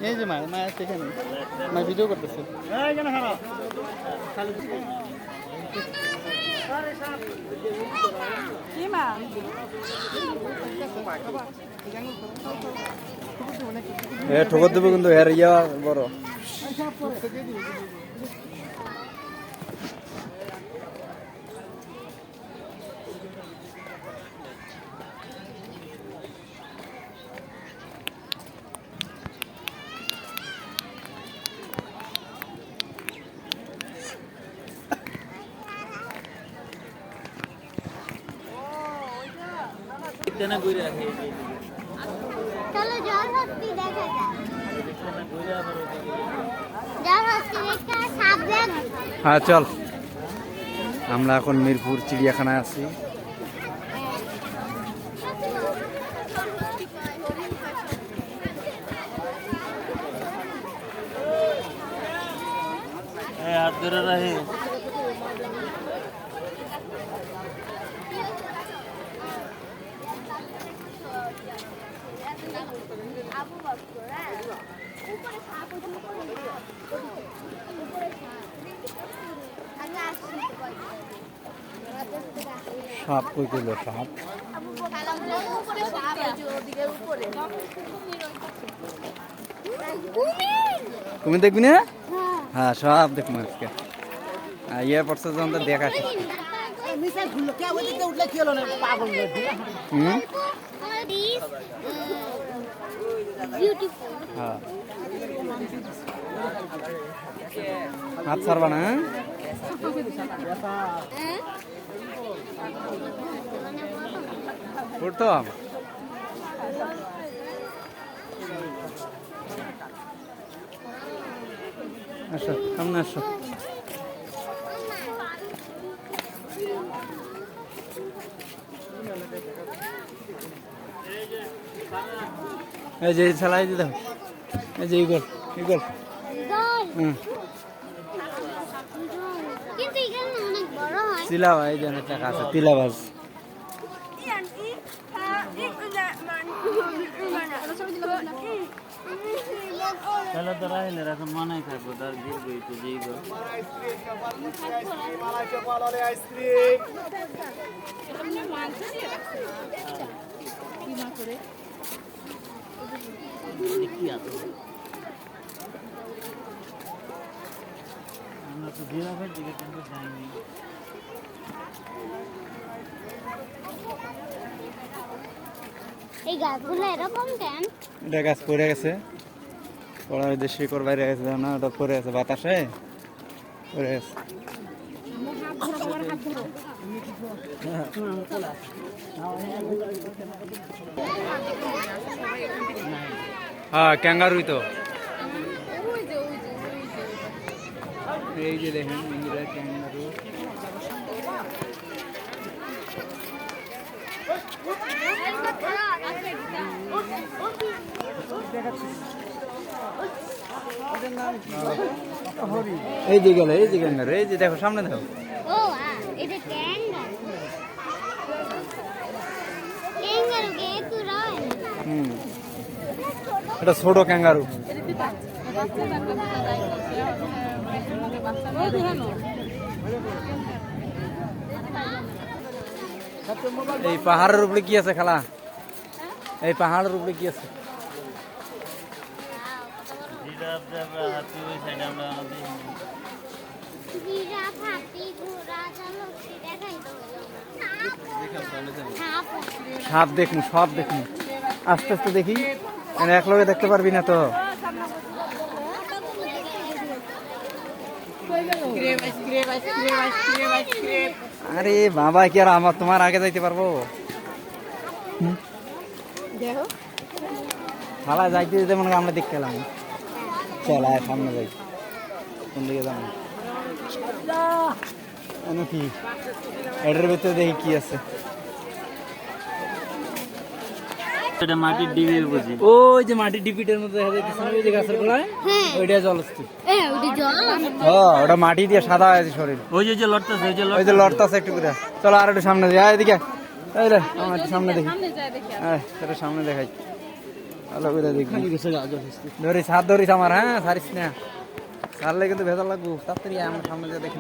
এই যে মায়ের মায়ের সেখানে মায়ের ভিডিও করতেছে। ঠোকর দেবো কিন্তু এর ইয়া বড়। হ্যাঁ চল, আমরা এখন মিরপুর চিড়িয়াখানায় আছি। হাত ধরে রাখে সাপ কই গেল? সাপ তুমি দেখবি না? হ্যাঁ সব দেখবো আজকে। ইয়ে পড়ছে যখন তো দেখা হাত ছাড়বা না। প্রথম আসো, সামনে আসো। এই যে চালাই দিতে হবে, এই যে ইগল ইগল। তিলা ভাই যেন টাকা আছে, তিলা ভাজ। তাহলে তো রাহিলের এখন মানাই থাকবো তার গিরবই তো যেই গো আমরা তো জিরাফের দিকে কিন্তু যাইনি। এই গাছগুলো এরকম কেন? এটা গাছ পড়ে গেছে, পড়ার যে শিকড় বাইরে গেছে না, ওটা পড়ে গেছে বাতাসে পড়ে গেছে। হ্যাঁ ক্যাঙ্গারুই তো, এই যে দেখেন ইন্দিরা ক্যাঙ্গারু। এই যে গেল, এই যে ক্যাঙ্গারু, এই যে দেখো সামনে দেখো। ও এটা ক্যাঙ্গারু। ক্যাঙ্গারু কে তুরা? এটা ছোট ক্যাঙ্গারু। এই পাহাড়ের উপরে কি আছে খালা? এই পাহাড়ের উপরে কি আছে? জিরাফ যাবে, হাতি ওই সাইডে আমরা দেখিনি। জিরাফ, হাতি, ঘোড়া, জলহস্তি দেখাই তো সাপ দেখুন, সব দেখুন, আস্তে আস্তে দেখি, এক লগে দেখতে পারবি না তো। আরে বাবা কি আর আমার তোমার আগে যাইতে পারবো? খালা যাইতে যেতে মনে আমরা দেখতে এলাম। চল আয় সামনে যাই, কোন দিকে যাবো কি এটার ভিতরে দেখি কি আছে। এটা মাটির ডিবি বুঝি। ওই যে মাটির ডিপিটের মধ্যে দেখা যাইতেছে না, ওই যে গাছের গোড়ায়, হ্যাঁ ওইটা জলস্থি। ওটা জল ওটা মাটি দিয়ে সাদা হয়েছে শরীর। ওই যে লড়তেছে, ওই যে লড়তাছে একটু করে। চলো আর একটু সামনে যাই, এদিকে এই রে, আমার একটু সামনে দেখি, একটু সামনে দেখাই, ভালো করে দেখি। ধরিস, হাত ধরিস আমার, হ্যাঁ ছাড়িস না, ছাড়লে কিন্তু ভেতর লাগবো। তাড়াতাড়ি আয়, আমার সামনে দিয়ে দেখি।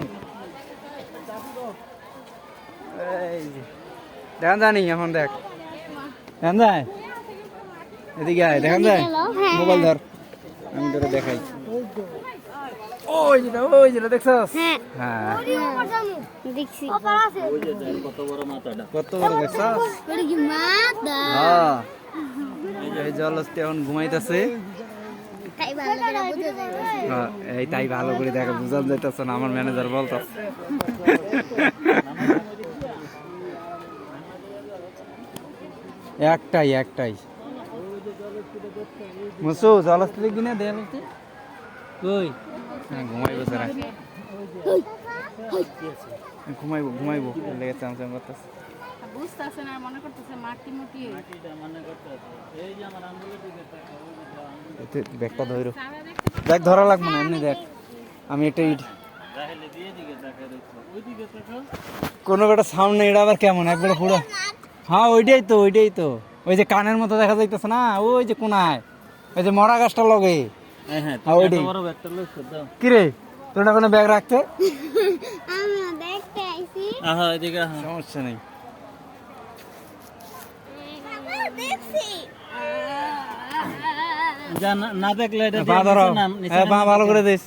এই যে দেখান জানি, এখন দেখ, দেখান যায়, এদিকে আয়, দেখান যায়, হ্যাঁ। মোবাইল ধর, আমি তোরে দেখাই। ওই যেটা দেখছস? হ্যাঁ হ্যাঁ, দেখছি কত বড় মাথাটা। কত বড় দেখছস? ওটা কি মাদা হ্যাঁ, এই জলস্থি এখন ঘুমাইতেছে। তাই ভালো করে বুঝে যাবে হ্যাঁ, এই তাই ভালো করে দেখা বুঝা যাইতেছে না, আমার ম্যানেজার বলতাছে। একটাই মুসু জলস্থি দেখবি না? দেয়াল কই? হ্যাঁ, ঘুমাইবো স্যার, ঘুমাইবো লেগে চামচাম করতেছে। বুঝতেছে না, মনে করতেছে মাটি মুটি মাটিটা মনে করতেছে। এই যে আমার আঙ্গুলের দিকে তাকাও, ওই যে আঙ্গুল এতে ব্যাগটা ধরো, দেখ ধরা লাগবে না, এমনি দেখ। আমি একটা ইট রাহেলে দিয়ে দিকে তাকায় দেখো, ওই দিকে তাকাও। কোনো একটা সাউন্ড নেই, এটা আবার কেমন একবারে পুরো? হ্যাঁ, ওইটাই তো ওই যে কানের মতো দেখা যাইতেছে না, ওই যে কোনায়, ওই যে মরা গাছটা লগে। হ্যাঁ, হ্যাঁ, তুমি ওইটাই। এত বড় ব্যাগটা লইছো দাও। কি রে, তোর না কোনো ব্যাগ রাখতে? আমি দেখতে আইছি আহা এদিকে আহা। সমস্যা নেই। দেখছি যা না দেখলে এটা পা ধরো, নিচে হ্যাঁ পা ভালো করে দিস।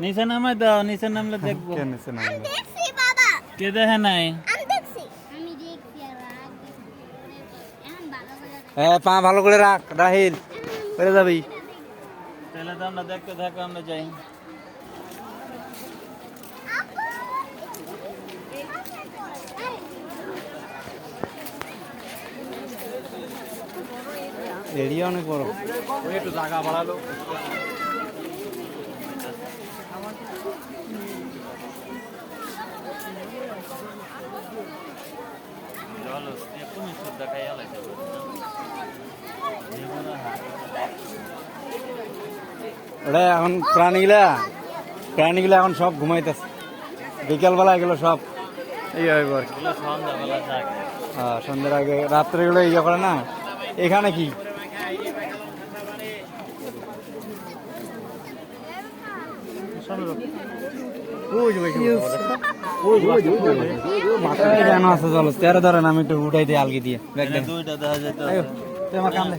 নিচে নামাই দাও, নিচে নামলে দেখবো। কেন নিচে নামবো? দেখছি বাবা কে দেখে নাই? আমি দেখছি আর এখন ভালো করে হ্যাঁ, পা ভালো করে রাখ, রাহিল করে যাবি। তাহলে তো আমরা দেখতে থাকো, আমরা যাই। এরিয়া অনেক বড়। একটু জায়গা বাড়ালো। চলো এখনই সব দেখাই আলাইতে ওটা এখন প্রাণীগুলা এখন সব ঘুমাইতেছে। বিকালবেলা এগুলো সব এই হইব আর কি। সন্ধ্যাবেলা জাগে। হ্যাঁ, সন্ধ্যের আগে রাত্রে এগুলো ইয়ে করে না। এখানে কি কেন আছে? চলো তেরো ধরেন, আমি একটু উঠাই দিই আলগি দিয়ে ব্যাগ দেন। দুইটা দেখা যেত। তুই আমার কান্দে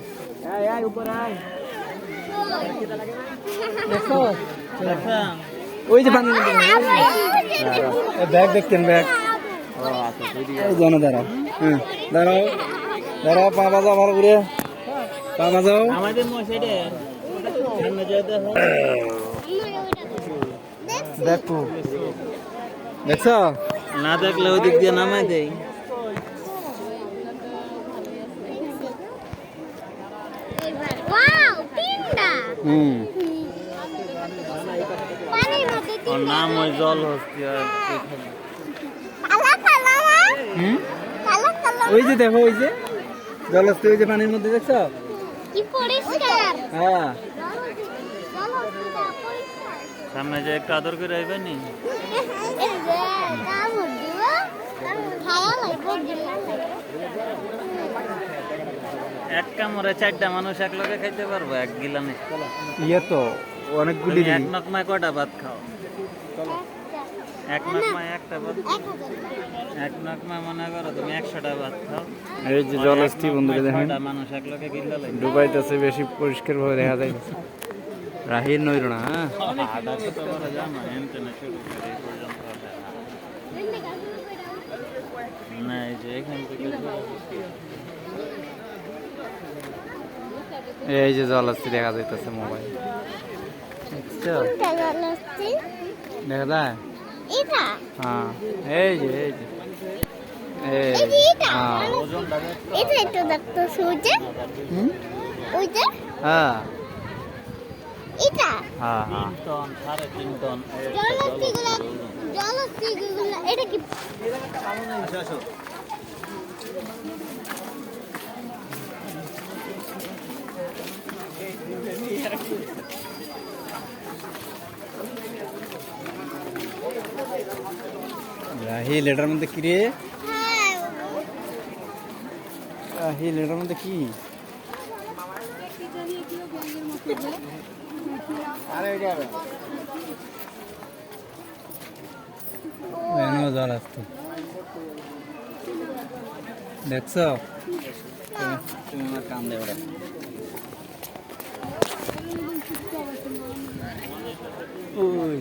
দেখলাম ওই যে পানি ব্যাগ দেখতেন, ব্যাগ এই জানো। দাঁড়াও, হ্যাঁ দাঁড়াও, পা বাজাও ভালো করে, পা বাজাও। আমাদের মশাইডে সামনে যায় দেখো। দেখো, দেখছ? না দেখলে ওই দিক দিয়ে নামাই দেই। ওয়াও তিনটা হুম, পানির মধ্যে ওর নাম ওই জল হস্তি। কালা কালা হুম, কালা কালা ওই যে দেখো, ওই যে জলস্থি, ওই যে পানির মধ্যে দেখছ? কি পরিষ্কার হ্যাঁ, জলহস্তিটা পরিষ্কার সামনে যে একটু আদর করে আইবে নি। এই যে কামড় দিব খাওয়া লাগবে এক কামড়ে 4টা মানুষ এক লগে খাইতে পারবো এক গিলানে। ইয়ে তো অনেকগুলি তুমি এক নকমায় কয়টা ভাত খাও? এক নকমায় একটা ভাত। 1000 এক নকমায় মনে করো তুমি 100টা ভাত খাও। এই যে জলস্থি বন্ধুকে দেখেন, 6টা মানুষ এক লগে গিলা লাগে। ডুবাইতেছে, বেশি পরিষ্কার ভাবে দেখা যায়। রাহির নইল না, হ্যাঁ আডা কত বড় জামা এনতেনে শুরু করে এই পর্যন্ত হবে। না এই যে এখান থেকে এই যে জলস্থি দেখা যাইতেছে মোবাইল, দেখছো? কোনটা জলহস্তি দেখা যায়? এটা হ্যাঁ, এই যে এই যে এই এই যে এটা হ্যাঁ, এটা একটু দেখতো সূর্যে হুম, ওই যে হ্যাঁ এটা হ্যাঁ হ্যাঁ, 3 টন 3.5 টন। জলহস্তিগুলো এটা কি রাহিল এটার মধ্যে কি রে? হ্যাঁ রাহিল এটার মধ্যে কি? এখানেও জল আসছে দেখছো? তুমি আমার কান দেবে ওটা। ওই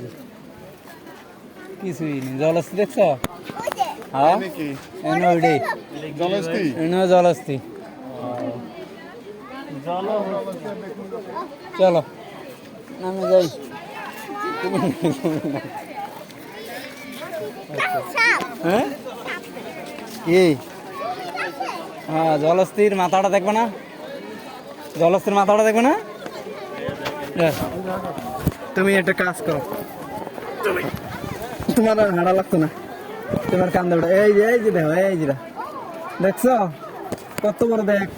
কিছুই নেই, জল আসছে দেখছো? ওই যে হ্যাঁ এনে ওইটাই এনেও জল আসছে। চলো নামে যাই। সাপ হ্যাঁ কি? হ্যাঁ জলস্থির মাথাটা দেখবে না? জলস্থির মাথাটা দেখবে না? তুমি একটা কাজ করো, তোমার আর হাঁটা লাগতো না, তোমার কান্দা এই যে দেখো, এই যে দেখছো কত বড় দেখ।